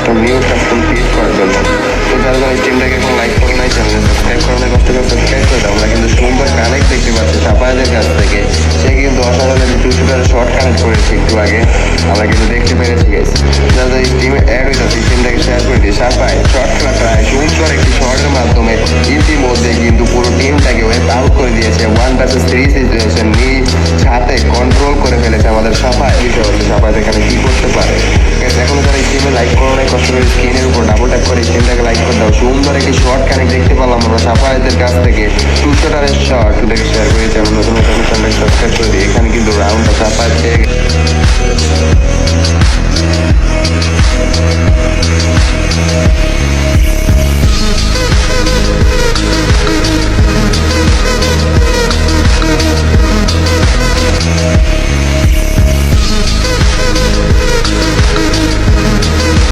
Custom new custom create করার জন্য। তো যারা যারা এই টিমটাকে এখন লাইক করো নাই, চ্যানেলে সাবস্ক্রাইব করো নাই, কষ্ট করে সাবস্ক্রাইব করে দাও। আমরা কিন্তু সুন্দর কানেক্ট দেখতে পাচ্ছি সাপায়াদের কাছ থেকে। সে কিন্তু অসাধারণ টু শুটার শর্ট কানেক্ট করেছে একটু আগে, আমরা কিন্তু দেখতে পেরেছি গাইস। যারা যারা এই টিমে অ্যাড হয়ে যাচ্ছে, এই টিমটাকে শেয়ার করে দিয়ে সাপায় শর্ট খেলা প্রায় সুন্দর একটি শর্টের মাধ্যমে ইতিমধ্যে কিন্তু পুরো টিমটাকে ওয়েব আউট করে দিয়েছে। 1 vs 3 সিচুয়েশন নিজ হাতে কন্ট্রোল করে ফেলেছে আমাদের সাপায়। বিষয় হচ্ছে সাপায় এখানে কি করতে পারে। এখনো যারা এই টিমে লাইক করো নাই, কষ্ট করে স্ক্রিনের উপর ডাবল ট্যাপ করে এই টিমটাকে লাইক করে দাও। সুন্দর একটি শর্ট কানেক্ট দেখতে পেলাম আমরা সাপাইদের কাছ থেকে, টু শটারের শট। দেখে শেয়ার করে চ্যানেল নতুন চ্যানেলটাকে সাবস্ক্রাইব করে দিই। এখানে কিন্তু রাউন্ড